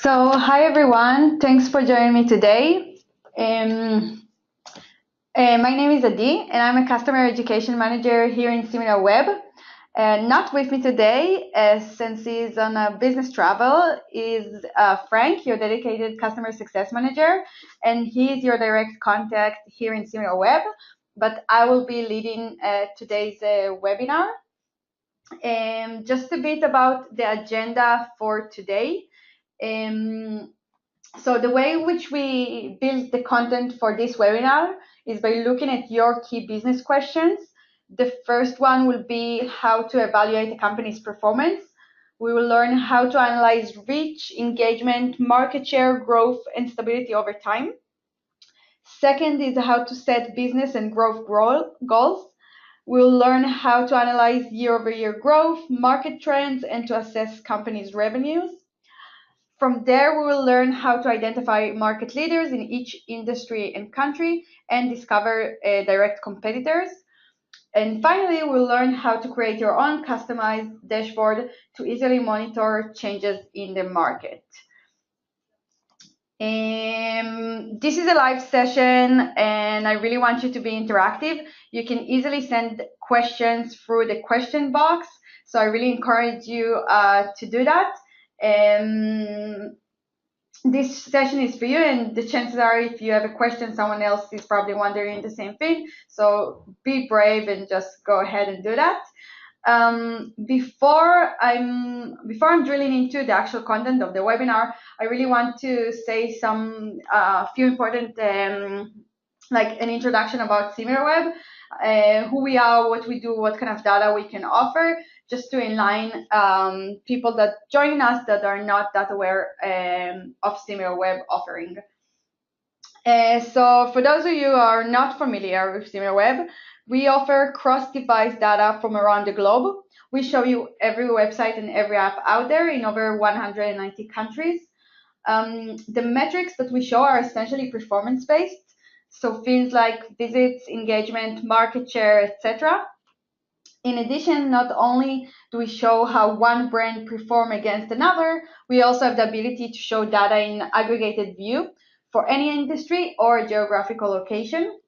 Hi everyone, thanks for joining me today. My name is Adi, and I'm a customer education manager here in SimilarWeb. Not with me today, since he's on a business travel, is Frank, your dedicated customer success manager, and he's your direct contact here in SimilarWeb. But I will be leading today's webinar. Just a bit about the agenda for today. So the way in which we build the content for this webinar is by looking at your key business questions. The first one will be how to evaluate a company's performance. We will learn how to analyze reach, engagement, market share, growth, and stability over time. Second is how to set business and growth goals. We'll learn how to analyze year-over-year growth, market trends, and to assess companies' revenues. From there, we will learn how to identify market leaders in each industry and country and discover direct competitors. And finally, we'll learn how to create your own customized dashboard to easily monitor changes in the market. This is a live session, and I really want you to be interactive. You can easily send questions through the question box, so I really encourage you to do that. This session is for you, and the chances are if you have a question, someone else is probably wondering the same thing. So be brave and just go ahead and do that. Before I'm drilling into the actual content of the webinar, I really want to say some few important like an introduction about SimilarWeb, who we are, what we do, what kind of data we can offer, just to enlighten people that join us that are not that aware of SimilarWeb offering. So for those of you who are not familiar with SimilarWeb, we offer cross-device data from around the globe. We show you every website and every app out there in over 190 countries. The metrics that we show are essentially performance-based, so things like visits, engagement, market share, etc. In addition, not only do we show how one brand performs against another, we also have the ability to show data in aggregated view for any industry or geographical location.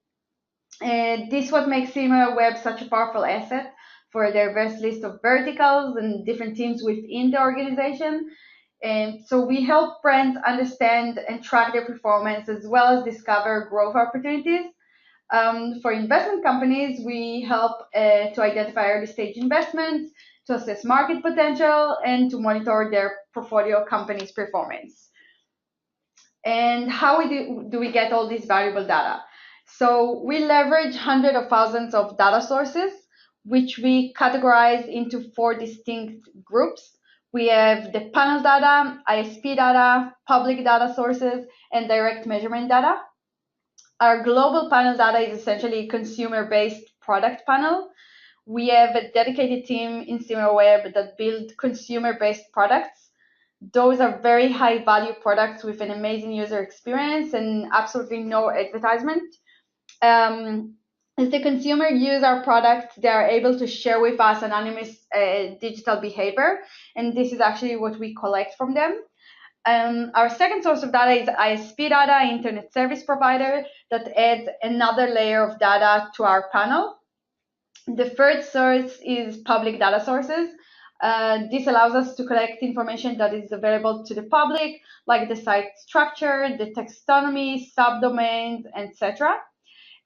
This is what makes SimilarWeb such a powerful asset for a diverse list of verticals and different teams within the organization. And so we help brands understand and track their performance as well as discover growth opportunities. For investment companies, we help to identify early stage investments, to assess market potential, and to monitor their portfolio companies' performance. And how do we get all this valuable data? So we leverage hundreds of thousands of data sources, which we categorize into 4 distinct groups. We have the panel data, ISP data, public data sources, and direct measurement data. Our global panel data is essentially consumer-based product panel. We have a dedicated team in SimilarWeb that build consumer-based products. Those are very high-value products with an amazing user experience and absolutely no advertisement. As the consumer use our products, they are able to share with us anonymous digital behavior, and this is actually what we collect from them. Our second source of data is ISP data, internet service provider, that adds another layer of data to our panel. The third source is public data sources. This allows us to collect information that is available to the public, like the site structure, the taxonomy, subdomains, etc.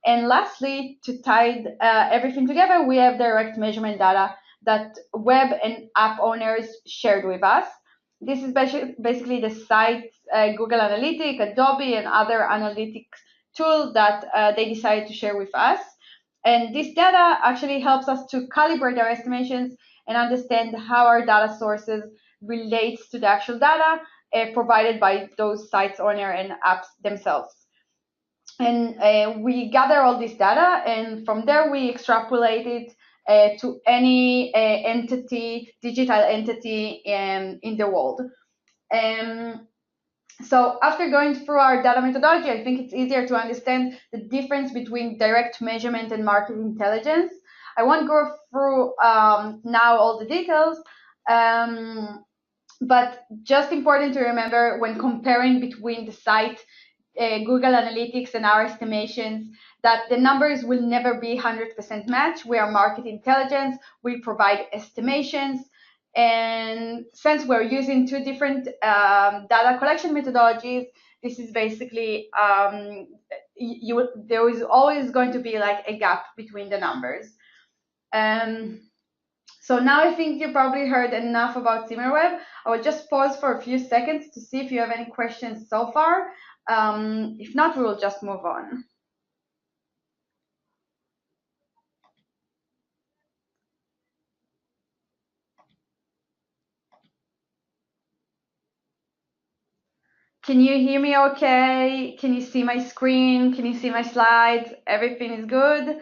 And lastly, to tie everything together, we have direct measurement data that web and app owners shared with us. This is basically the sites, Google Analytics, Adobe, and other analytics tools that they decided to share with us. And this data actually helps us to calibrate our estimations and understand how our data sources relates to the actual data provided by those sites owner and apps themselves. And we gather all this data, and from there we extrapolate it to any entity, digital entity in the world. So after going through our data methodology, I think it's easier to understand the difference between direct measurement and market intelligence. I won't go through now all the details, But just important to remember when comparing between the site, Google Analytics and our estimations, that the numbers will never be 100% match. We are market intelligence. We provide estimations. And since we're using two different data collection methodologies, this is basically, there is always going to be like a gap between the numbers. So now I think you probably heard enough about SimilarWeb. I will just pause for a few seconds to see if you have any questions so far. If not, we will just move on. Can you hear me okay? Can you see my screen? Can you see my slides? Everything is good?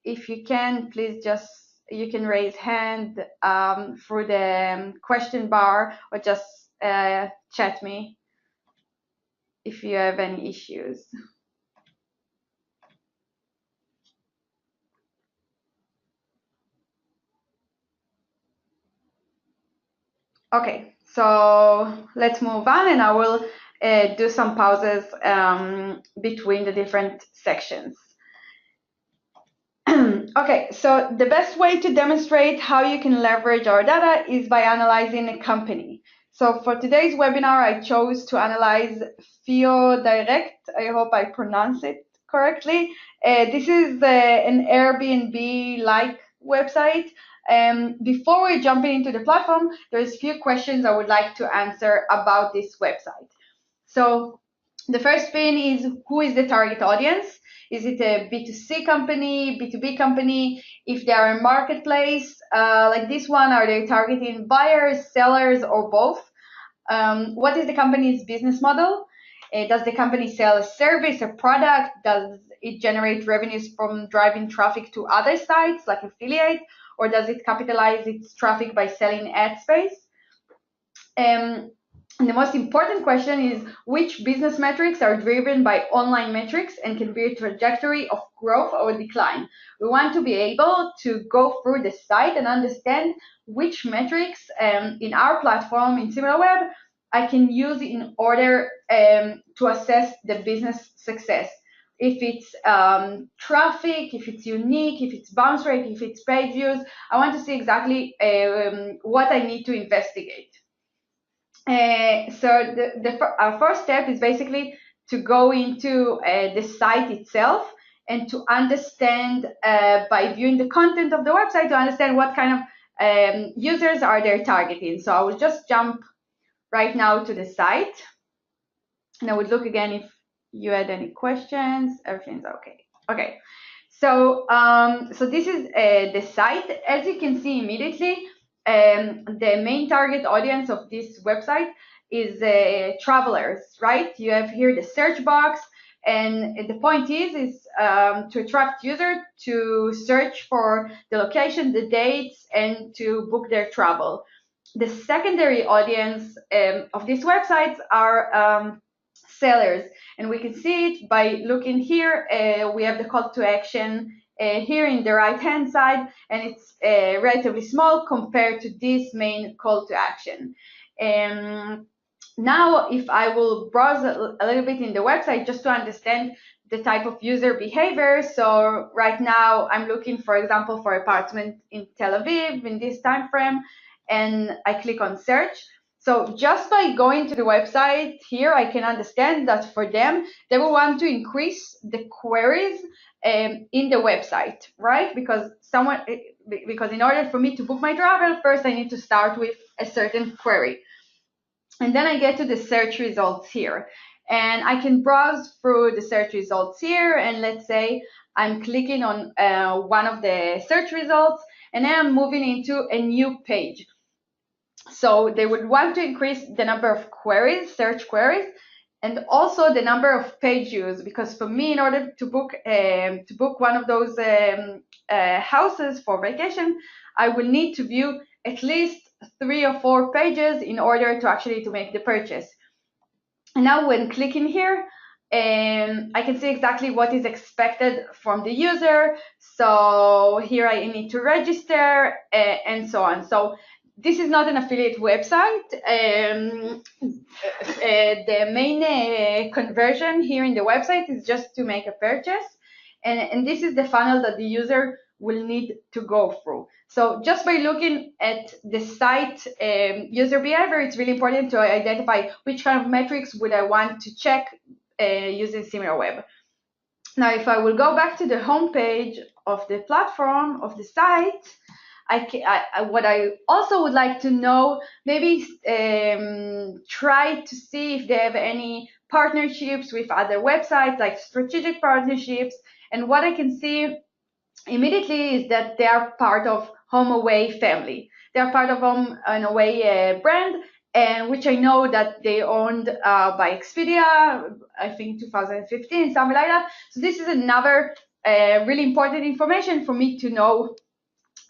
If you can, please you can raise hand through the question bar, or just chat me if you have any issues. Okay, so let's move on, and I will do some pauses between the different sections. Okay, so the best way to demonstrate how you can leverage our data is by analyzing a company. So for today's webinar, I chose to analyze Fio Direct. I hope I pronounce it correctly. This is an Airbnb-like website. Before we jump into the platform, there's a few questions I would like to answer about this website. So the first thing is, who is the target audience? Is it a B2C company, B2B company? If they are a marketplace like this one, are they targeting buyers, sellers, or both? What is the company's business model? Does the company sell a service, a product? Does it generate revenues from driving traffic to other sites like affiliate? Or does it capitalize its traffic by selling ad space? And the most important question is, which business metrics are driven by online metrics and can be a trajectory of growth or decline? We want to be able to go through the site and understand which metrics in our platform, in SimilarWeb, I can use in order to assess the business success. If it's traffic, if it's unique, if it's bounce rate, if it's page views, I want to see exactly what I need to investigate. So our first step is basically to go into the site itself and to understand, by viewing the content of the website, to understand what kind of users are they targeting. So I will just jump right now to the site, and I would look again if you had any questions. Everything's okay. Okay. So this is the site. As you can see immediately, the main target audience of this website is travelers, right? You have here the search box, and the point is to attract users to search for the location, the dates, and to book their travel. The secondary audience of these websites are sellers, and we can see it by looking here. We have the call to action here in the right hand side, and it's relatively small compared to this main call to action. Now, if I will browse a little bit in the website just to understand the type of user behavior. So right now I'm looking, for example, for apartment in Tel Aviv in this time frame, and I click on search. So just by going to the website here, I can understand that for them, they will want to increase the queries in the website, right? Because in order for me to book my travel, first I need to start with a certain query. And then I get to the search results here. And I can browse through the search results here. And let's say I'm clicking on one of the search results, and then I'm moving into a new page. So they would want to increase the number of queries, search queries, and also the number of page views, because for me, in order to book one of those houses for vacation, I will need to view at least 3 or 4 pages in order to make the purchase. And now when clicking here, I can see exactly what is expected from the user. So here I need to register and so on. So this is not an affiliate website. The main conversion here in the website is just to make a purchase. And this is the funnel that the user will need to go through. So just by looking at the site user behavior, it's really important to identify which kind of metrics would I want to check using SimilarWeb. Now, if I will go back to the home page of the platform, of the site, what I also would like to know, maybe try to see if they have any partnerships with other websites, like strategic partnerships. And what I can see immediately is that they are part of HomeAway family. They are part of HomeAway brand, and which I know that they owned by Expedia, I think 2015, something like that. So this is another really important information for me to know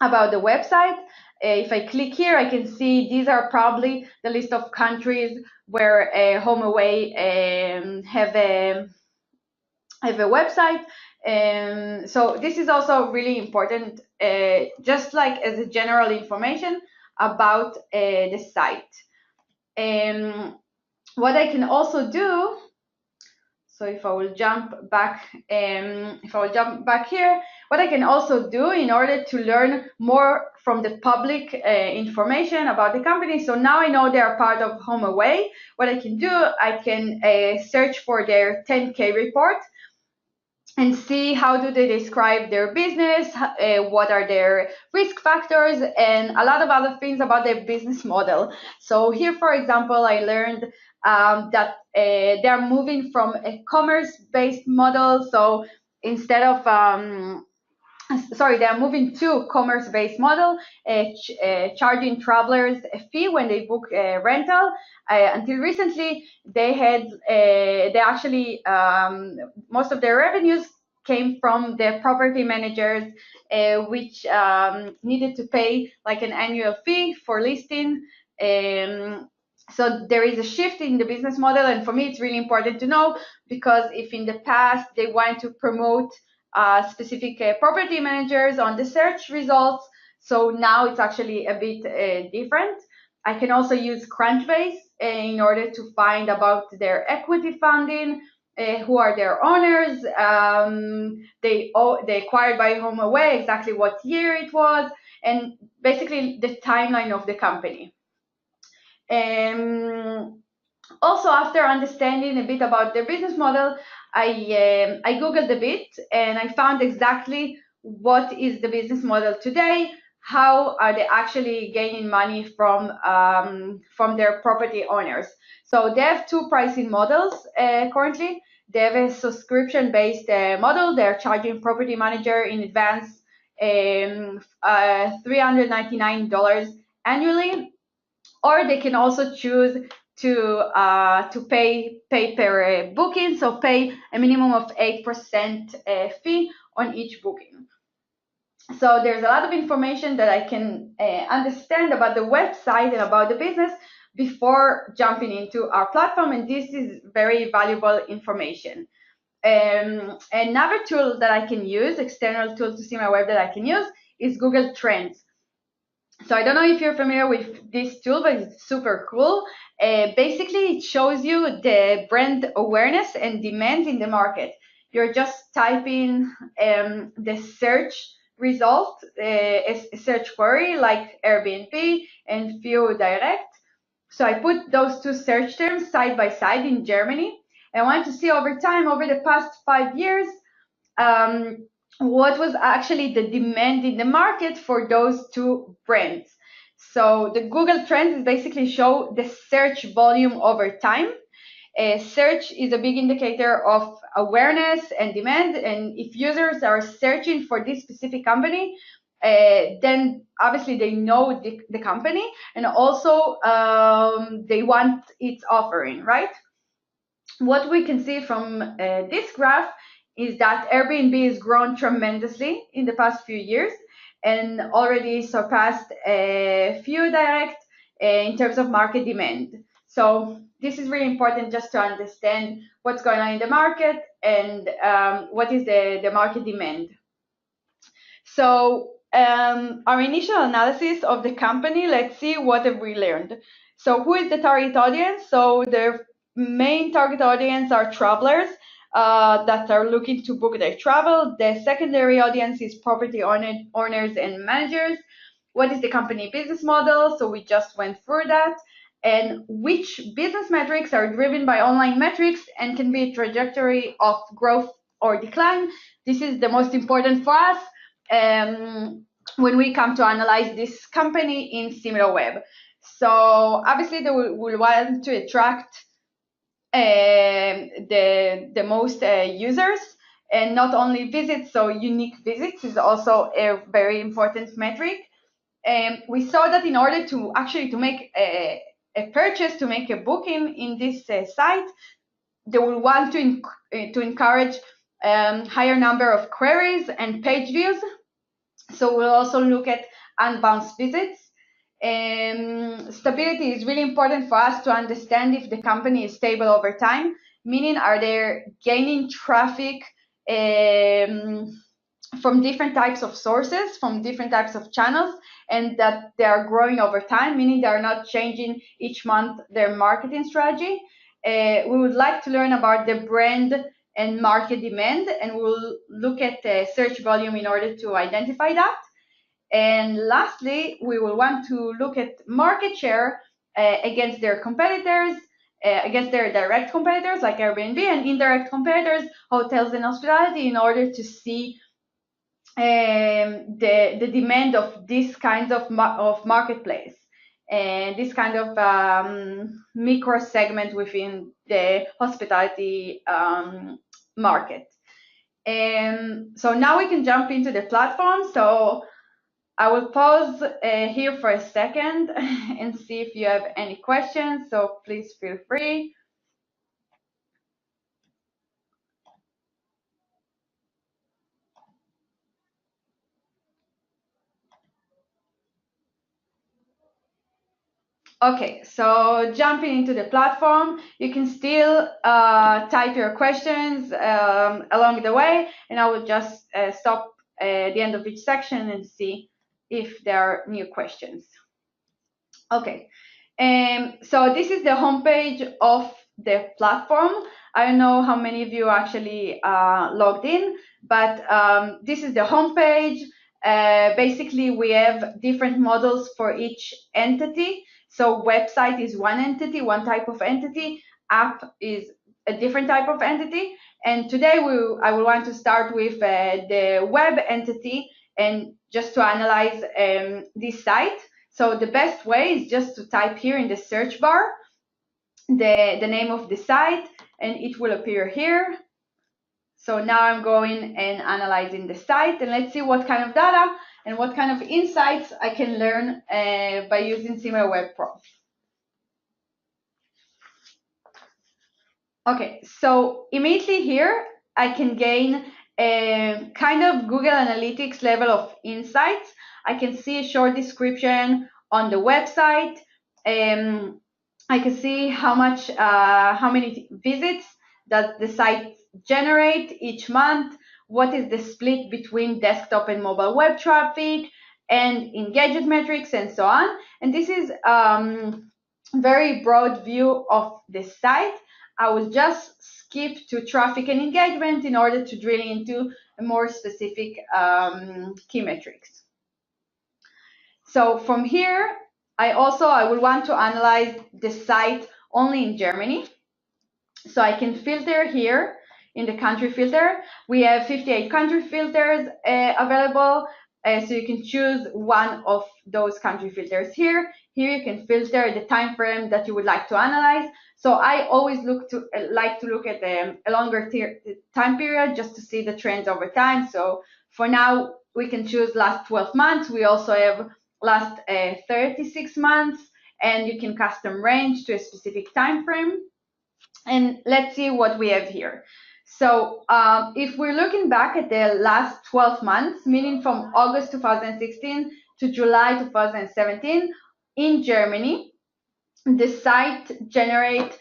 about the website. If I click here, I can see these are probably the list of countries where HomeAway have a website. So this is also really important, just like as a general information about the site. What I can also do, so if I will jump back here, what I can also do in order to learn more from the public information about the company. So now I know they are part of HomeAway. What I can do, I can search for their 10K report and see how do they describe their business, what are their risk factors, and a lot of other things about their business model. So here, for example, I learned that they're moving from a commerce-based model. So instead of they are moving to commerce-based model, charging travelers a fee when they book a rental. Until recently, they actually most of their revenues came from the property managers, which needed to pay like an annual fee for listing. So there is a shift in the business model, and for me, it's really important to know, because if in the past they want to promote specific property managers on the search results, so now it's actually a bit different. I can also use Crunchbase in order to find about their equity funding, who are their owners, they acquired by HomeAway, exactly what year it was, and basically the timeline of the company. Also, after understanding a bit about their business model, I Googled a bit and I found exactly what is the business model today. How are they actually gaining money from their property owners? So they have two pricing models currently. They have a subscription-based model. They're charging property manager in advance $399 annually, or they can also choose to pay per booking, so pay a minimum of 8% fee on each booking. So there's a lot of information that I can understand about the website and about the business before jumping into our platform, and this is very valuable information. Another tool that I can use, external tool to SimilarWeb that I can use, is Google Trends. So I don't know if you're familiar with this tool, but it's super cool. Basically, it shows you the brand awareness and demand in the market. You're just typing the search result, a search query like Airbnb and View Direct. So I put those two search terms side by side in Germany. I want to see over time, over the past 5 years, what was actually the demand in the market for those two brands. So the Google Trends basically show the search volume over time. Search is a big indicator of awareness and demand, and if users are searching for this specific company, then obviously they know the company, and also they want its offering, right? What we can see from this graph is that Airbnb has grown tremendously in the past few years and already surpassed View Direct in terms of market demand. So this is really important just to understand what's going on in the market and what is the market demand. So our initial analysis of the company, let's see what have we learned. So who is the target audience? So the main target audience are travelers that are looking to book their travel. The secondary audience is property owners and managers. What is the company business model? So we just went through that. And which business metrics are driven by online metrics and can be a trajectory of growth or decline. This is the most important for us when we come to analyze this company in SimilarWeb. So obviously they will want to attract the most users, and not only visits, so unique visits is also a very important metric. We saw that in order to actually to make a purchase, to make a booking in this site, they will want to encourage higher number of queries and page views. So we'll also look at unbounced visits. Stability is really important for us to understand if the company is stable over time, meaning are they gaining traffic from different types of sources, from different types of channels, and that they are growing over time, meaning they are not changing each month their marketing strategy. We would like to learn about the brand and market demand, and we'll look at search volume in order to identify that. And lastly, we will want to look at market share against their competitors, against their direct competitors like Airbnb, and indirect competitors, hotels and hospitality, in order to see the demand of this kind of marketplace and this kind of micro segment within the hospitality market. So now we can jump into the platform. So I will pause here for a second and see if you have any questions. So please feel free. Okay, so jumping into the platform, you can still type your questions along the way, and I will just stop at the end of each section and see if there are new questions. Okay, so this is the homepage of the platform. I don't know how many of you actually logged in, but this is the homepage. Basically, we have different models for each entity. So website is one entity, one type of entity. App is a different type of entity. And today I will want to start with the web entity and just to analyze this site. So the best way is just to type here in the search bar the name of the site, and it will appear here. So now I'm going and analyzing the site, and let's see what kind of data and what kind of insights I can learn by using SimilarWeb Pro. Okay, so immediately here I can gain a kind of Google Analytics level of insights. I can see a short description on the website. I can see how many visits does the site generate each month, what is the split between desktop and mobile web traffic, and engagement metrics, and so on. And this is very broad view of the site. I will just skip to traffic and engagement in order to drill into a more specific key metrics. So from here, I will want to analyze the site only in Germany. So I can filter here in the country filter. We have 58 country filters available. So you can choose one of those country filters here. Here you can filter the time frame that you would like to analyze. So I always like to look at a longer time period just to see the trends over time. So for now, we can choose last 12 months. We also have last 36 months, and you can custom range to a specific time frame. And let's see what we have here. So if we're looking back at the last 12 months, meaning from August 2016 to July 2017, in Germany, the site generates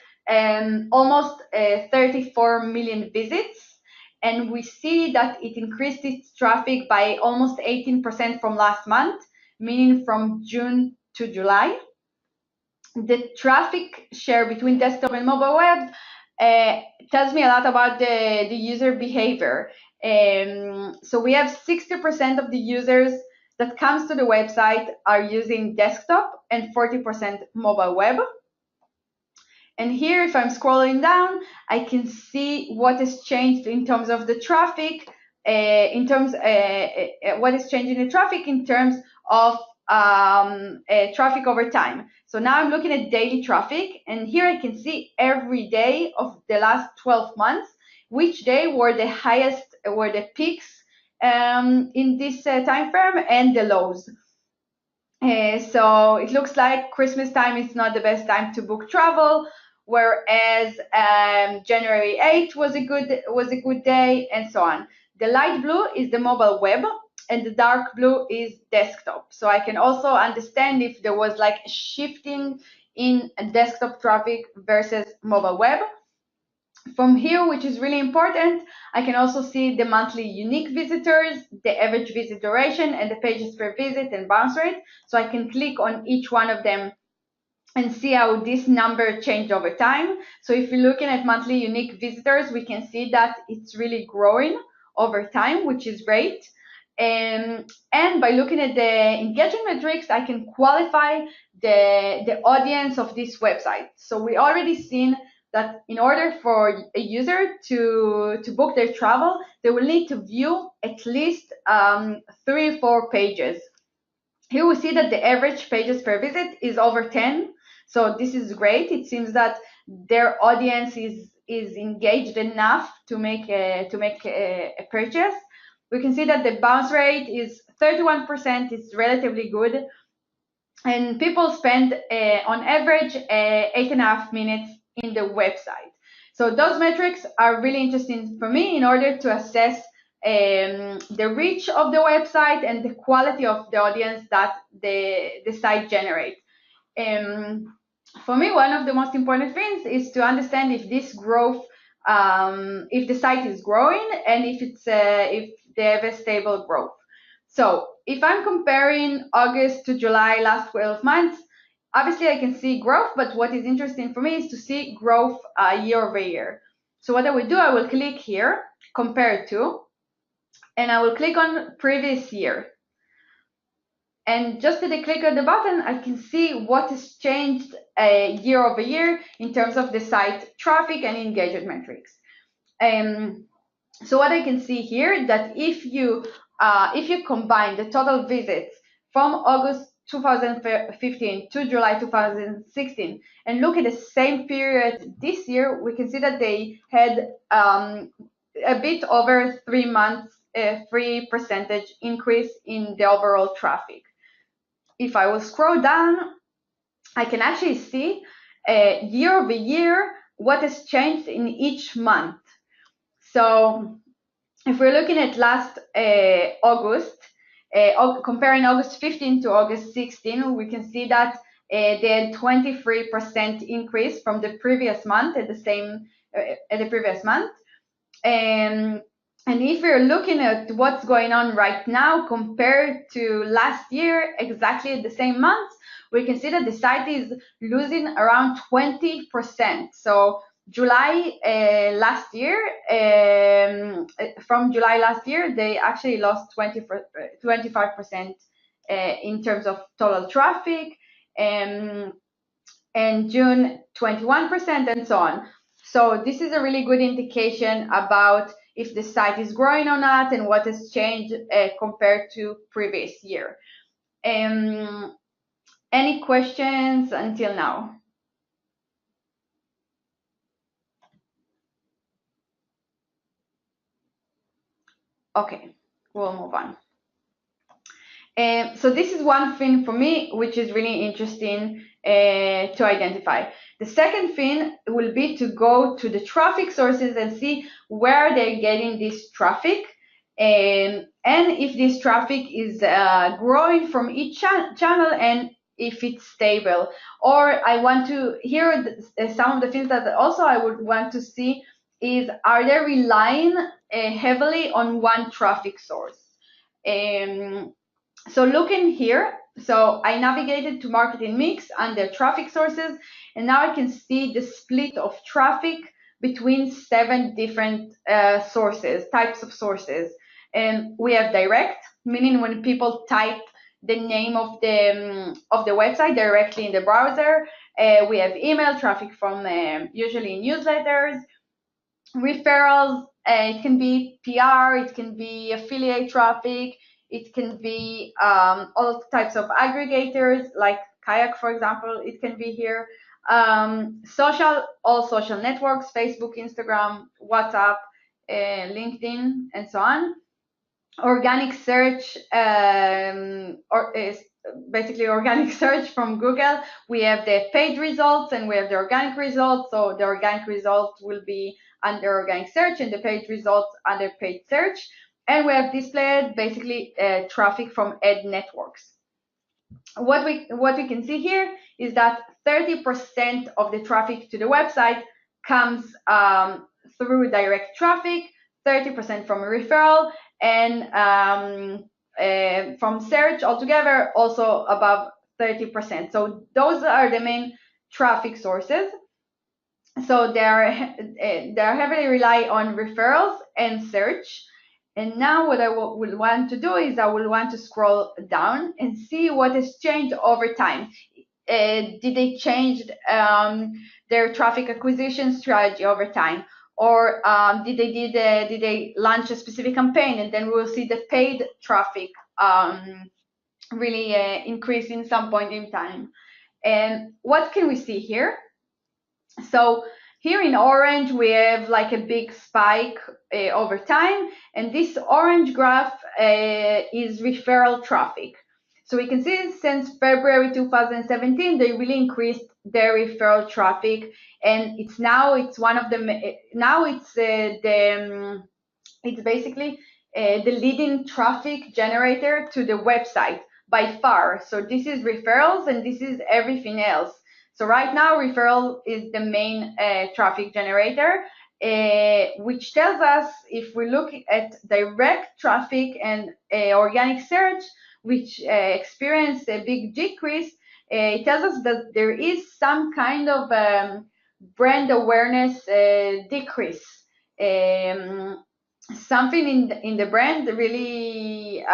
almost 34 million visits. and we see that it increased its traffic by almost 18% from last month, meaning from June to July. The traffic share between desktop and mobile web tells me a lot about the user behavior. So we have 60% of the users that comes to the website are using desktop and 40% mobile web. And here, if I'm scrolling down, I can see what has changed in terms of the traffic, what is changing the traffic in terms of traffic over time. So now I'm looking at daily traffic, and here I can see every day of the last 12 months, which day were the highest, were the peaks in this time frame, and the lows. So it looks like Christmas time is not the best time to book travel, whereas January 8th was a good day, and so on. The light blue is the mobile web, and the dark blue is desktop. So I can also understand if there was like a shifting in desktop traffic versus mobile web. From here, which is really important, I can also see the monthly unique visitors, the average visit duration, and the pages per visit and bounce rate. So I can click on each one of them and see how this number changed over time. So if you're looking at monthly unique visitors, we can see that it's really growing over time, which is great. And by looking at the engagement metrics, I can qualify the audience of this website. So we already seen that in order for a user to book their travel, they will need to view at least 3 or 4 pages. Here we see that the average pages per visit is over 10. So this is great. It seems that their audience is engaged enough to make a purchase. We can see that the bounce rate is 31%. It's relatively good. And people spend on average 8.5 minutes in the website. So those metrics are really interesting for me in order to assess the reach of the website and the quality of the audience that the site generates. For me, one of the most important things is to understand if this growth, if the site is growing and if they have a stable growth. So if I'm comparing August to July, last 12 months, obviously I can see growth, but what is interesting for me is to see growth year over year. So what I will do, I will click here, compare to, and I will click on previous year. And just as I click on the button, I can see what has changed year over year in terms of the site traffic and engagement metrics. So what I can see here, that if you combine the total visits from August 2015 to July 2016 and look at the same period this year, we can see that they had a bit over 3 months, 3% increase in the overall traffic. If I will scroll down, I can actually see year over year what has changed in each month. So if we're looking at last August, comparing August 15 to August 16, we can see that they had 23% increase from the previous month at the previous month. And if we're looking at what's going on right now compared to last year, exactly at the same month, we can see that the site is losing around 20%. So July last year, from July last year, they actually lost 25% in terms of total traffic, and June 21%, and so on. So this is a really good indication about if the site is growing or not and what has changed compared to previous year. Any questions until now? Okay, we'll move on. So this is one thing for me which is really interesting to identify. The second thing will be to go to the traffic sources and see where they're getting this traffic, and if this traffic is growing from each channel and if it's stable. Or I want to hear some of the things that also I would want to see is, are they relying heavily on one traffic source. So looking here, so I navigated to marketing mix under traffic sources, and now I can see the split of traffic between 7 different sources, types of sources. And we have direct, meaning when people type the name of the website directly in the browser. We have email traffic from usually newsletters, referrals. It can be PR, it can be affiliate traffic, it can be all types of aggregators like Kayak, for example. It can be here. Social, all social networks, Facebook, Instagram, WhatsApp, LinkedIn, and so on. Organic search, or is basically organic search from Google. We have the paid results and we have the organic results. So the organic results will be under organic search and the paid results under paid search. And we have displayed basically traffic from ad networks. What we can see here is that 30% of the traffic to the website comes through direct traffic, 30% from referral, and from search altogether also above 30%. So those are the main traffic sources. So they heavily rely on referrals and search. And now what I will want to do is I will want to scroll down and see what has changed over time. Did they change their traffic acquisition strategy over time? Or did they launch a specific campaign, and then we will see the paid traffic really increase in some point in time. And what can we see here? So here in orange, we have like a big spike over time, and this orange graph is referral traffic. So we can see since February 2017, they really increased their referral traffic, and it's one of the it's basically the leading traffic generator to the website by far. So this is referrals, and this is everything else. So right now, referral is the main traffic generator, which tells us if we look at direct traffic and organic search, which experience a big decrease, it tells us that there is some kind of brand awareness decrease. Something in the brand really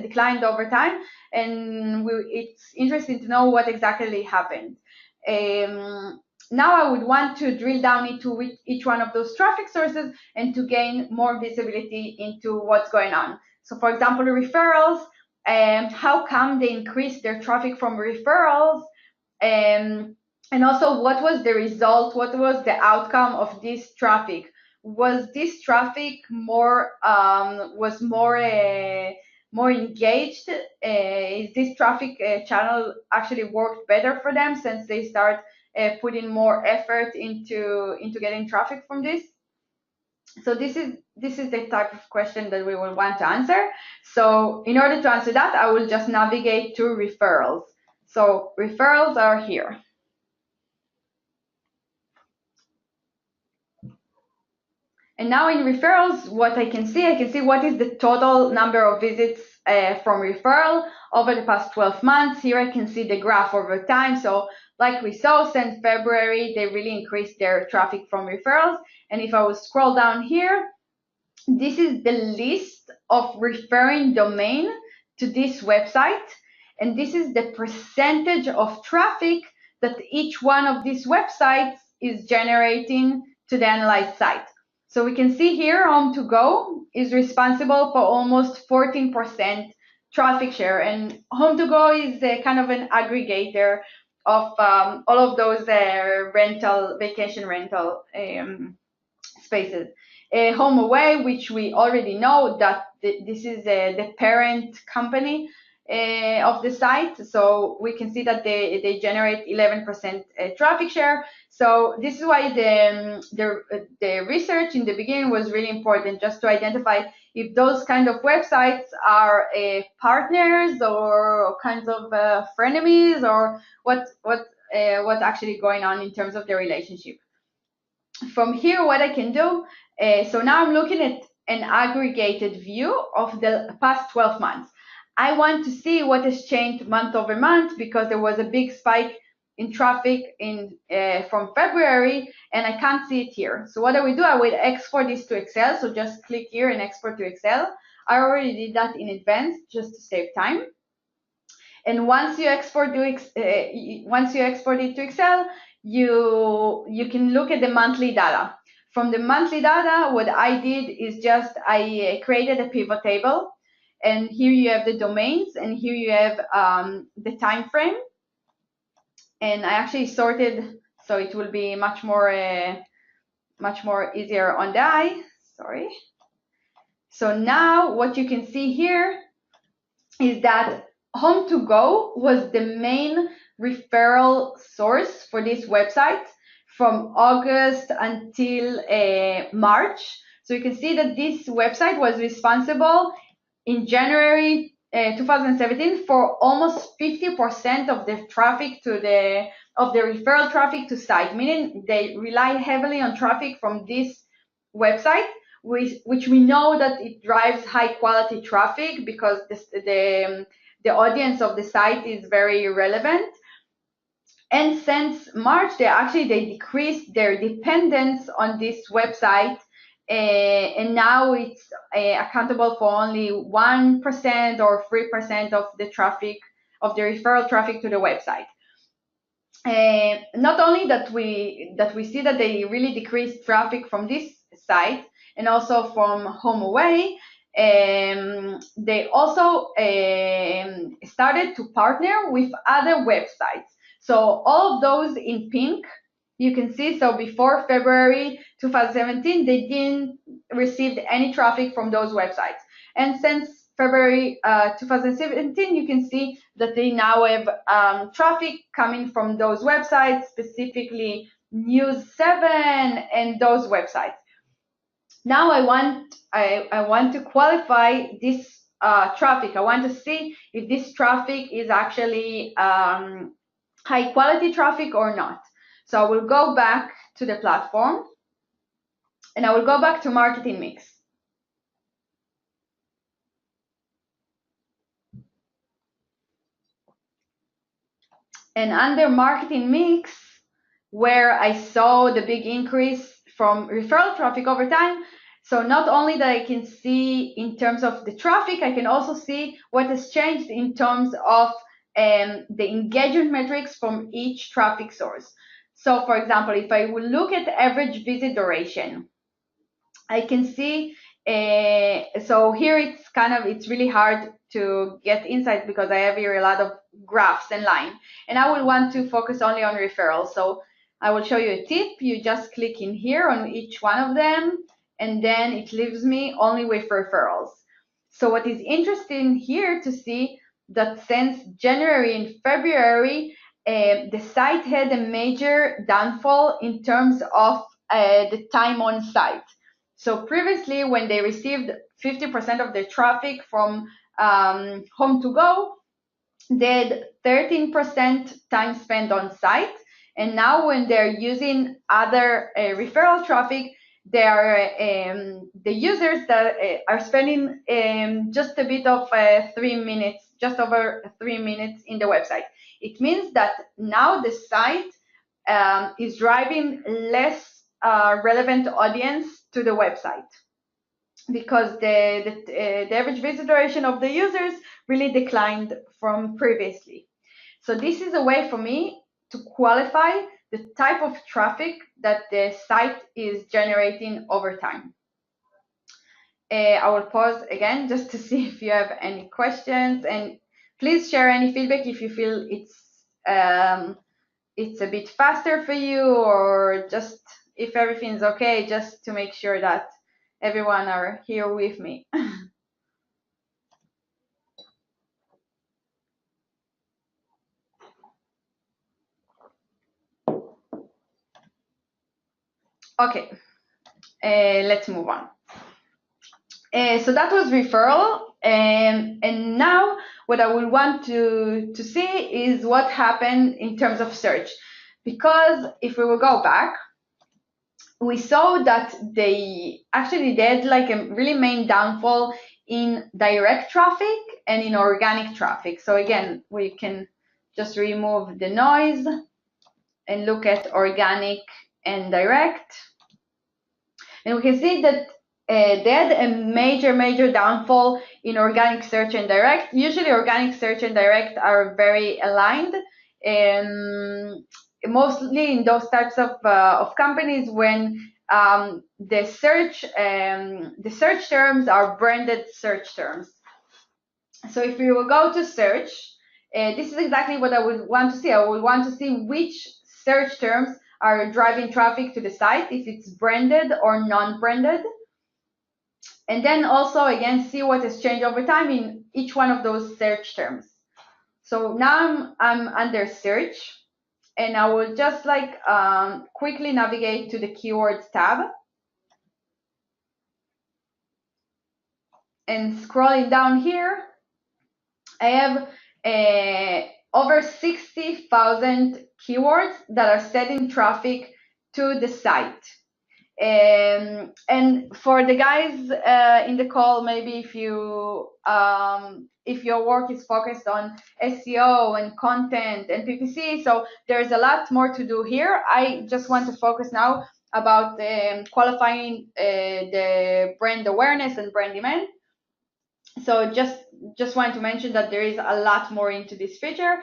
declined over time, and it's interesting to know what exactly happened. Now I would want to drill down into each one of those traffic sources and to gain more visibility into what's going on. So for example, referrals, how come they increased their traffic from referrals, and also what was the result, what was the outcome of this traffic? Was this traffic more engaged? Is this traffic channel actually worked better for them since they start putting more effort into getting traffic from this? So this is the type of question that we will want to answer. So in order to answer that, I will just navigate to referrals. So referrals are here. And now in referrals, what I can see what is the total number of visits from referral over the past 12 months. Here I can see the graph over time. So like we saw, since February, they really increased their traffic from referrals. And if I will scroll down here, this is the list of referring domain to this website. And this is the percentage of traffic that each one of these websites is generating to the analyzed site. So we can see here Home2Go is responsible for almost 14% traffic share, and Home2Go is kind of an aggregator of all of those vacation rental spaces. HomeAway, which we already know that this is the parent company of the site, so we can see that they generate 11% traffic share. So this is why the research in the beginning was really important, just to identify if those kind of websites are partners or kinds of frenemies, or what's actually going on in terms of the relationship. from here, what I can do, so now I'm looking at an aggregated view of the past 12 months. I want to see what has changed month over month because there was a big spike in traffic from February, and I can't see it here. So what I will do, I will export this to Excel. So just click here and export to Excel. I already did that in advance just to save time. And once you export it to Excel, you can look at the monthly data. From the monthly data, what I did is just I created a pivot table, and here you have the domains, and here you have the time frame. And I actually sorted so it will be much more easier on the eye. Sorry. So now what you can see here is that Home2Go was the main referral source for this website from August until March. So you can see that this website was responsible in January 2017 for almost 50% of the traffic of the referral traffic to site, meaning they rely heavily on traffic from this website, which we know that it drives high quality traffic because the audience of the site is very relevant. And since March, they decreased their dependence on this website, and now it's accountable for only 1% or 3% of the traffic, of the referral traffic to the website. Not only that we see that they really decreased traffic from this site and also from HomeAway, they also started to partner with other websites. So all of those in pink, you can see, so before February 2017, they didn't receive any traffic from those websites. And since February 2017, you can see that they now have traffic coming from those websites, specifically News 7 and those websites. Now I want to qualify this traffic. I want to see if this traffic is actually high quality traffic or not. So I will go back to the platform and I will go back to marketing mix. And under marketing mix, where I saw the big increase from referral traffic over time, so not only that I can see in terms of the traffic, I can also see what has changed in terms of the engagement metrics from each traffic source. So for example, if I will look at average visit duration, I can see, so here it's really hard to get insights because I have here a lot of graphs and line, and I will want to focus only on referrals. So I will show you a tip. You just click in here on each one of them, and then it leaves me only with referrals. So what is interesting here to see that since January and February, the site had a major downfall in terms of the time on site. So previously, when they received 50% of their traffic from Home2Go, they had 13% time spent on site. And now when they're using other referral traffic, they are the users that are spending just a bit of 3 minutes, just over 3 minutes in the website. It means that now the site is driving less relevant audience to the website because the average visit duration of the users really declined from previously. So this is a way for me to qualify the type of traffic that the site is generating over time. I will pause again just to see if you have any questions, and please share any feedback if you feel it's a bit faster for you, or just if everything's okay, just to make sure that everyone are here with me. Okay, let's move on. So that was referral, and now what I would want to see is what happened in terms of search, because if we will go back, we saw that they had like a really main downfall in direct traffic and in organic traffic. So again, we can just remove the noise and look at organic and direct. And we can see that they had a major downfall in organic search and direct. Usually organic search and direct are very aligned. Mostly in those types of companies when the search terms are branded search terms. So if we will go to search, this is exactly what I would want to see. I would want to see which search terms are driving traffic to the site, if it's branded or non-branded. And then also, again, see what has changed over time in each one of those search terms. So now I'm under search, and I will just like quickly navigate to the keywords tab. And scrolling down here, I have over 60,000 keywords that are sending traffic to the site. And for the guys in the call, maybe if your work is focused on SEO and content and PPC, so there's a lot more to do here. I just want to focus now about qualifying the brand awareness and brand demand. So just want to mention that there is a lot more into this feature.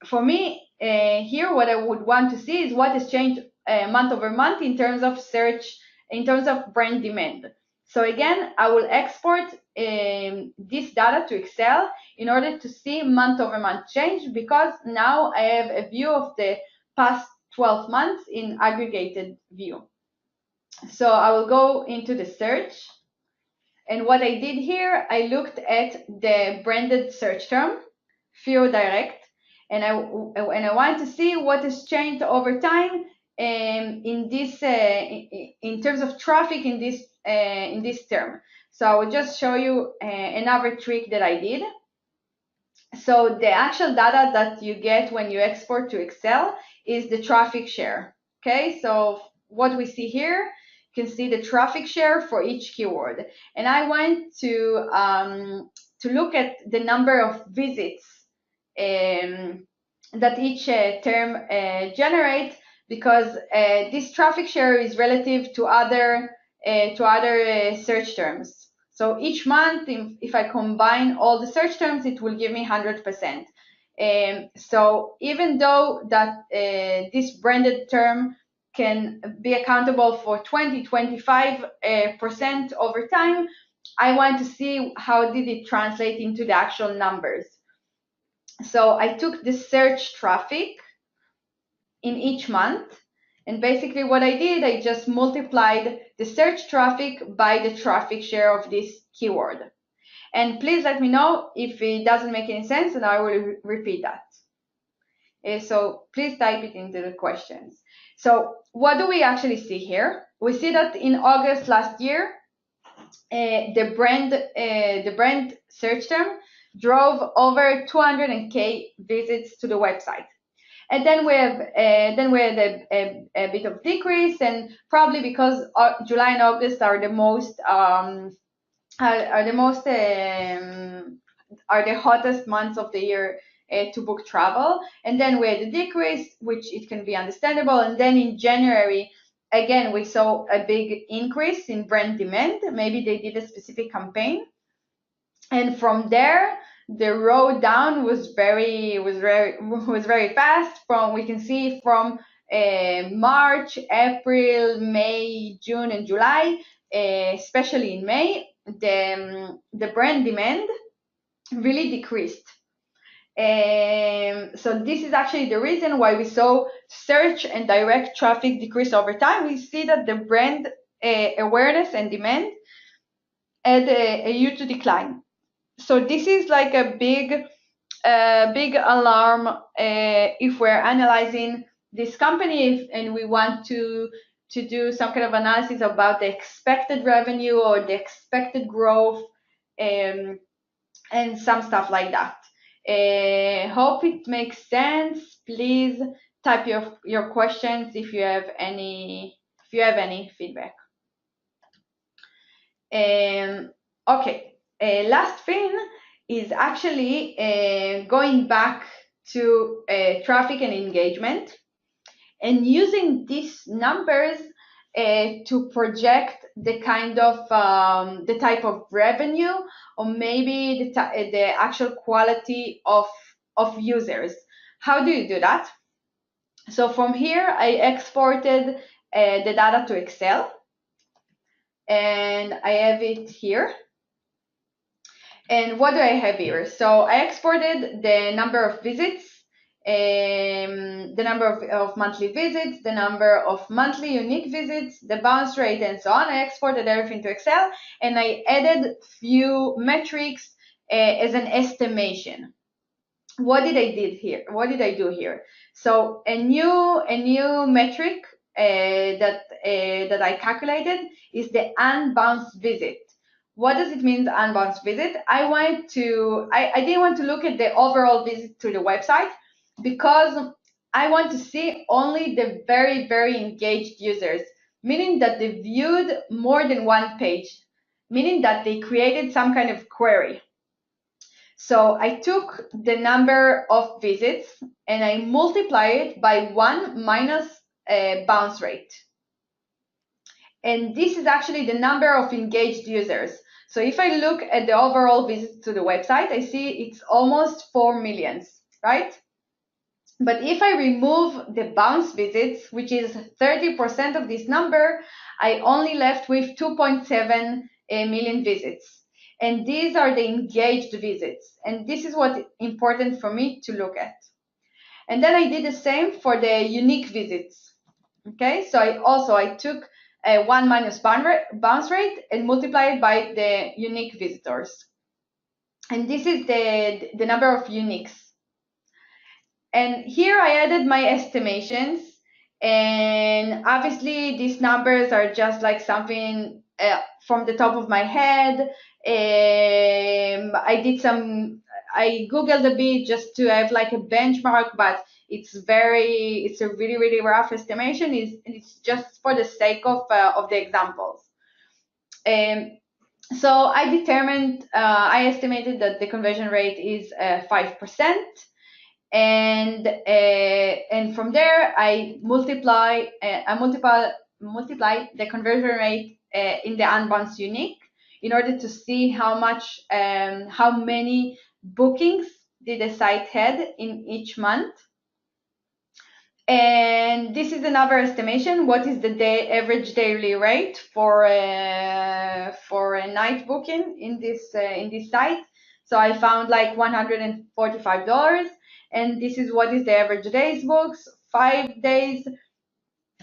For me, here what I would want to see is what has changed month over month in terms of search, in terms of brand demand. So again, I will export this data to Excel in order to see month over month change, because now I have a view of the past 12 months in aggregated view. So I will go into the search. And what I did here, I looked at the branded search term, FEO direct, and I want to see what has changed over time in this in terms of traffic in this term. So I will just show you another trick that I did. So the actual data that you get when you export to Excel is the traffic share. Okay, so what we see here, you can see the traffic share for each keyword, and I want to look at the number of visits that each term generates, because this traffic share is relative to other search terms. So each month, if I combine all the search terms, it will give me 100%. So even though that this branded term can be accountable for 20-25% over time, I want to see how did it translate into the actual numbers. So I took the search traffic in each month, and basically what I did, I just multiplied the search traffic by the traffic share of this keyword. And please let me know if it doesn't make any sense, and I will repeat that. So please type it into the questions. So what do we actually see here? We see that in August last year, the brand search term drove over 200K visits to the website. And then we have a bit of decrease, and probably because July and August are the hottest months of the year to book travel. And then we had a decrease, which it can be understandable. And then in January, again, we saw a big increase in brand demand. Maybe they did a specific campaign, and from there, the road down was very fast. We can see from March, April, May, June, and July, especially in May, the brand demand really decreased. So this is actually the reason why we saw search and direct traffic decrease over time. We see that the brand awareness and demand had a huge decline. So this is like a big alarm if we're analyzing this company and we want to do some kind of analysis about the expected revenue or the expected growth and some stuff like that. Hope it makes sense. Please type your questions if you have any feedback. Okay, last thing is actually going back to traffic and engagement, and using these numbers to project the kind of the type of revenue, or maybe the actual quality of users. How do you do that? So from here, I exported the data to Excel, and I have it here. And what do I have here? So I exported the number of visits, the number of monthly visits, the number of monthly unique visits, the bounce rate, and so on. I exported everything to Excel, and I added few metrics as an estimation. What did I do here? So a new metric that I calculated is the unbounced visit. What does it mean, the unbounced visit? I didn't want to look at the overall visit to the website, because I want to see only the very, very engaged users, meaning that they viewed more than one page, meaning that they created some kind of query. So I took the number of visits and I multiply it by 1 minus bounce rate. And this is actually the number of engaged users. So if I look at the overall visits to the website, I see it's almost 4 million, right? But if I remove the bounce visits, which is 30% of this number, I only left with 2.7 million visits. And these are the engaged visits. And this is what's important for me to look at. And then I did the same for the unique visits. Okay, so I took 1 minus bounce rate and multiplied by the unique visitors. And this is the number of uniques. And here I added my estimations. And obviously these numbers are just like something from the top of my head. I Googled a bit just to have like a benchmark, but it's a really, really rough estimation. It's just for the sake of the examples. So I estimated that the conversion rate is 5%. And from there I multiply the conversion rate in the unbounced unique, in order to see how many bookings did the site had in each month. And this is another estimation. What is the average daily rate for a night booking in this site? So I found like $145. And this is what is the average days books, 5 days.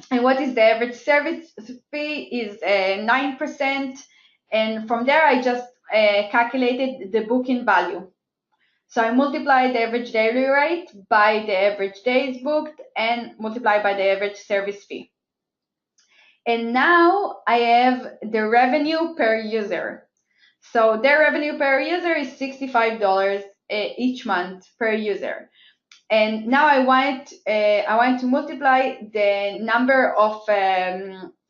And what is the average service fee is 9%. And from there, I just calculated the booking value. So I multiplied the average daily rate by the average days booked and multiplied by the average service fee. And now I have the revenue per user. So their revenue per user is $65 each month per user. And now I want to multiply the number of,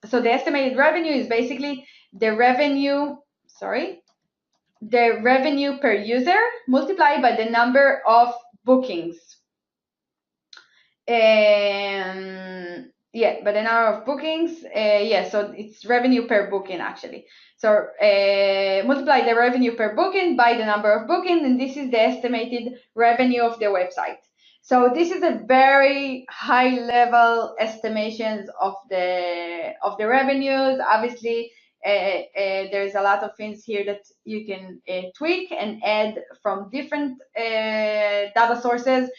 so the estimated revenue is basically the revenue per user multiplied by the number of bookings. By the number of bookings, so it's revenue per booking actually. So multiply the revenue per booking by the number of bookings, and this is the estimated revenue of the website. So this is a very high level estimations of the revenues. Obviously, there's a lot of things here that you can tweak and add from different data sources.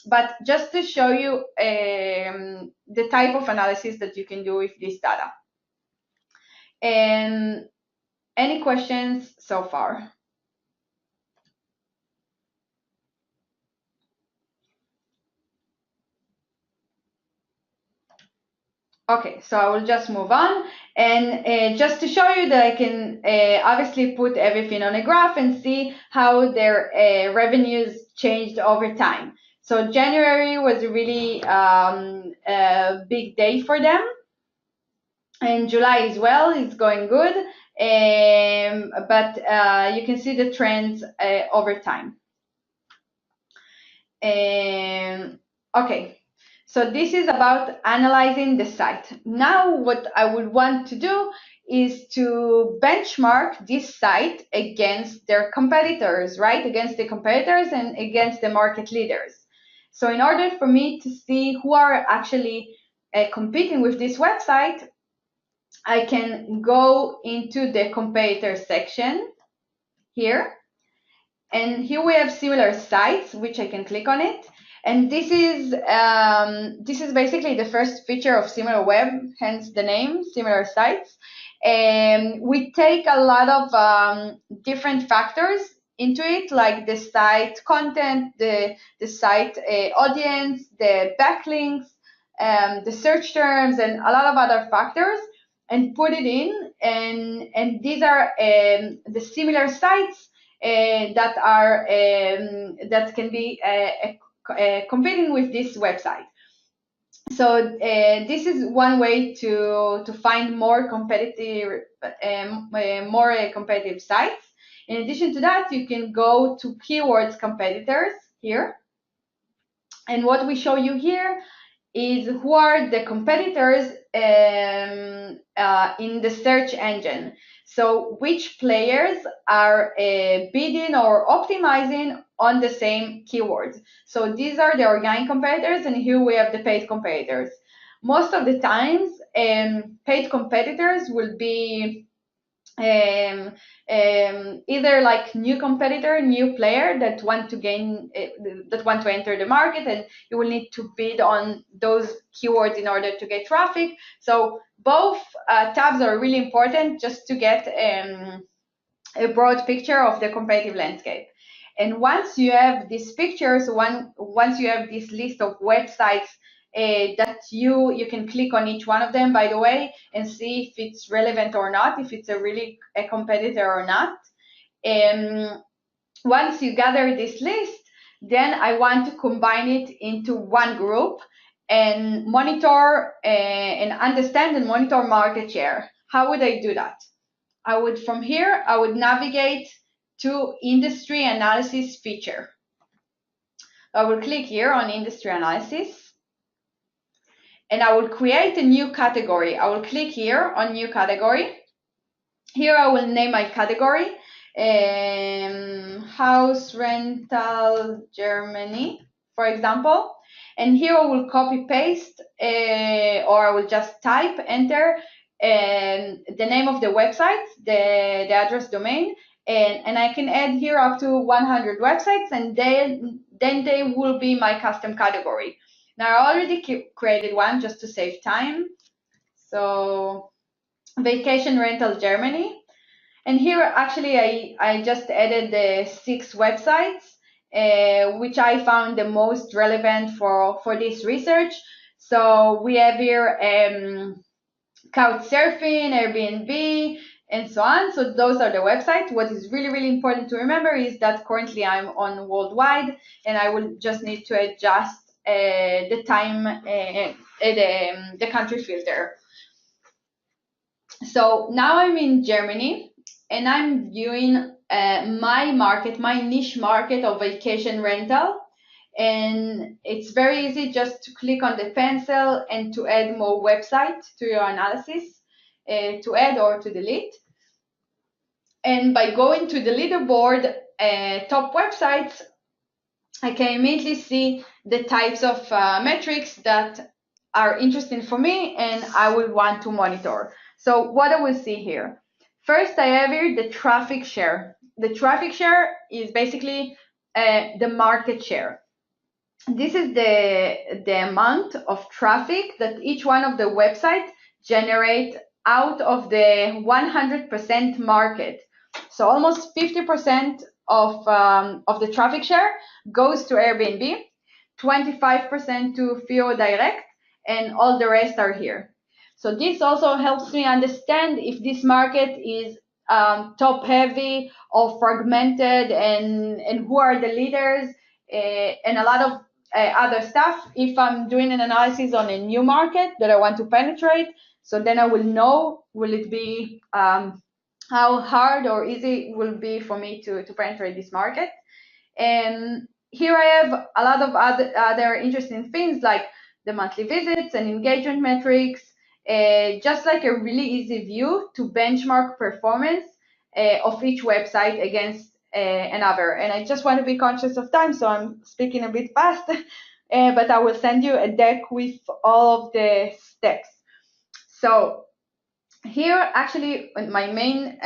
But just to show you the type of analysis that you can do with this data. And any questions so far? Okay, so I will just move on, and just to show you that I can obviously put everything on a graph and see how their revenues changed over time. So January was a really a big day for them, and July as well is going good. But you can see the trends over time. Okay, so this is about analyzing the site. Now what I would want to do is to benchmark this site against their competitors, right? Against the competitors and against the market leaders. So in order for me to see who are actually competing with this website, I can go into the competitor section here. And here we have similar sites, which I can click on it. And this is basically the first feature of SimilarWeb, hence the name, similar sites. And we take a lot of different factors into it, like the site content, the site audience, the backlinks, the search terms, and a lot of other factors, and put it in. And these are the similar sites that are that can be competing with this website. So this is one way to find more competitive sites. In addition to that, you can go to keywords competitors here, and what we show you here is who are the competitors in the search engine. So which players are bidding or optimizing on the same keywords. So these are the organic competitors, and here we have the paid competitors. Most of the times, paid competitors will be either like new competitor, new player that want to enter the market, and you will need to bid on those keywords in order to get traffic. So both tabs are really important just to get a broad picture of the competitive landscape. And once you have these pictures, once you have this list of websites that you can click on each one of them, by the way, and see if it's relevant or not, if it's a competitor or not. Once you gather this list, then I want to combine it into one group and monitor and understand and monitor market share. How would I do that? From here, I would navigate to industry analysis feature. I will click here on industry analysis, and I will create a new category. I will click here on new category. Here I will name my category house rental Germany, for example. And here I will copy paste or I will just type, enter the name of the website, the address domain, and I can add here up to 100 websites, and then they will be my custom category. Now I already created one just to save time. So vacation rental Germany. And here actually I just added the 6 websites which I found the most relevant for this research. So we have here Couchsurfing, Airbnb, and so on. So those are the websites. What is really, really important to remember is that currently I'm on worldwide, and I will just need to adjust the time, the country filter. So now I'm in Germany, and I'm viewing my niche market of vacation rental. And it's very easy just to click on the pencil and to add more websites to your analysis, to add or to delete. And by going to the leaderboard top websites, I can immediately see the types of metrics that are interesting for me and I will want to monitor. So what I will see here. First, I have here the traffic share. The traffic share is basically the market share. This is the amount of traffic that each one of the websites generate out of the 100% market. So almost 50% of the traffic share goes to Airbnb, 25% to Fio Direct, and all the rest are here. So this also helps me understand if this market is top heavy or fragmented, and who are the leaders, and a lot of other stuff. If I'm doing an analysis on a new market that I want to penetrate, so then I will know, will it be how hard or easy it will be for me to penetrate this market. And here I have a lot of other interesting things like the monthly visits and engagement metrics, just like a really easy view to benchmark performance of each website against another. And I just want to be conscious of time, so I'm speaking a bit fast, but I will send you a deck with all of the steps. So here, actually, my main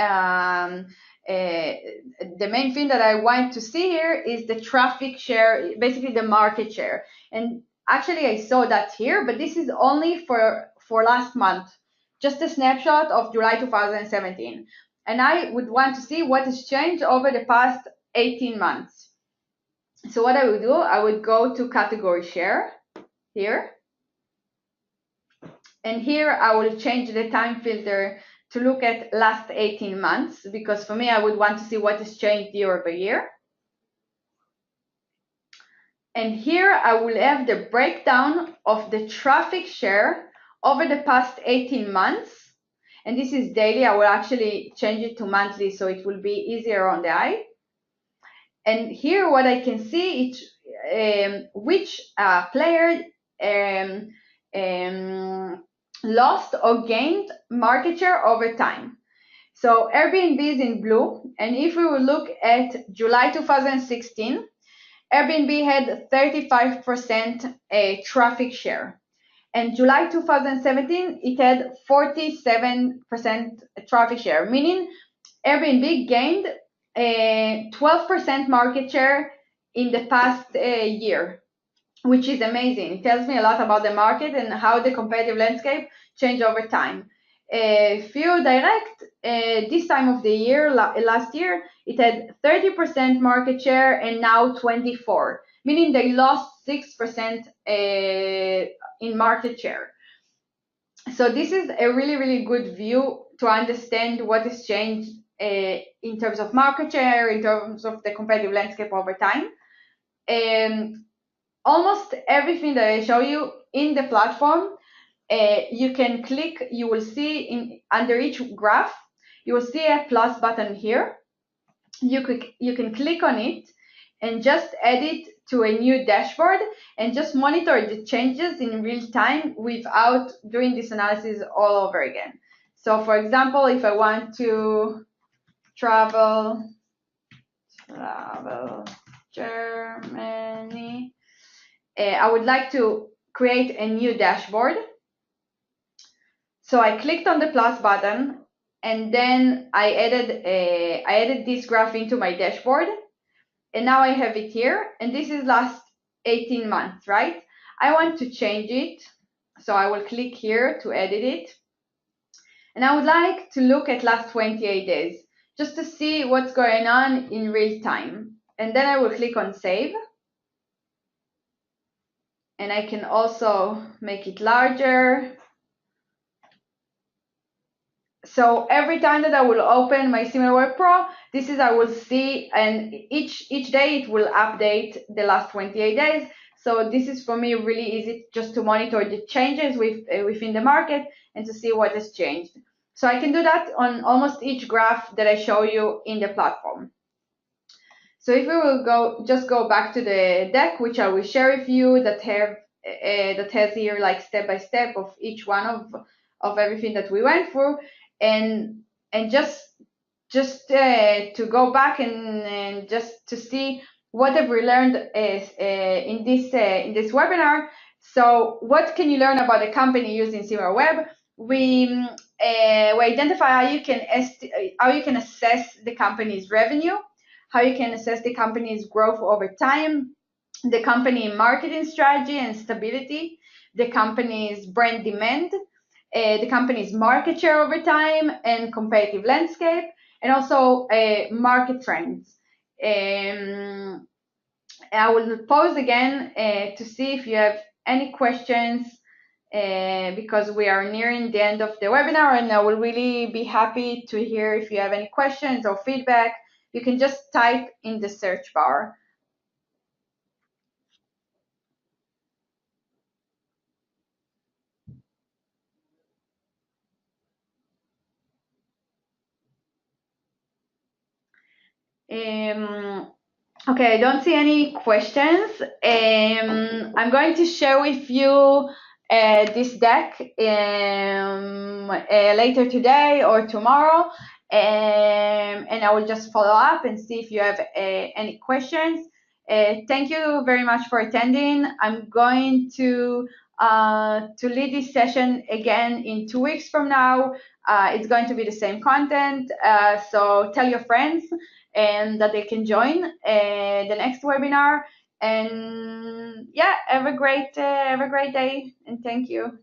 the main thing that I want to see here is the traffic share, basically the market share. And actually, I saw that here, but this is only for last month, just a snapshot of July 2017. And I would want to see what has changed over the past 18 months. So what I would do, I would go to category share here. And here I will change the time filter to look at last 18 months, because for me, I would want to see what has changed year over year. And here I will have the breakdown of the traffic share over the past 18 months. And this is daily. I will actually change it to monthly, so it will be easier on the eye. And here what I can see is which player lost or gained market share over time. So Airbnb is in blue, and if we will look at July 2016, Airbnb had 35% traffic share. And July 2017, it had 47% traffic share, meaning Airbnb gained 12% market share in the past year, which is amazing. It tells me a lot about the market and how the competitive landscape changed over time. Few Direct, this time of the year, last year, it had 30% market share and now 24%, meaning they lost 6% in market share. So this is a really, really good view to understand what has changed in terms of market share, in terms of the competitive landscape over time. Almost everything that I show you in the platform, you can click, you will see under each graph, you will see a plus button here. You can click on it and just add it to a new dashboard and just monitor the changes in real time without doing this analysis all over again. So for example, if I want to travel Germany, I would like to create a new dashboard. So I clicked on the plus button, and then I added this graph into my dashboard, and now I have it here, and this is last 18 months, right? I want to change it, so I will click here to edit it, and I would like to look at last 28 days, just to see what's going on in real time. And then I will click on save, and I can also make it larger. So every time that I will open my SimilarWeb Pro, this is I will see, and each day it will update the last 28 days. So this is for me really easy just to monitor the changes within the market and to see what has changed. So I can do that on almost each graph that I show you in the platform. So if we will just go back to the deck, which I will share with you, that has here like step by step of each one of everything that we went through. And just to go back and just to see what have we learned in this webinar. So what can you learn about a company using SimilarWeb? We identify how you can assess the company's revenue, how you can assess the company's growth over time, the company marketing strategy and stability, the company's brand demand, the company's market share over time and competitive landscape, and also market trends. I will pause again to see if you have any questions, because we are nearing the end of the webinar, and I will really be happy to hear if you have any questions or feedback. You can just type in the search bar. Okay, I don't see any questions. I'm going to share with you this deck later today or tomorrow, and I will just follow up and see if you have any questions. Thank you very much for attending. I'm going to lead this session again in 2 weeks from now. It's going to be the same content, so tell your friends and that they can join the next webinar. And yeah, have a great day, and thank you.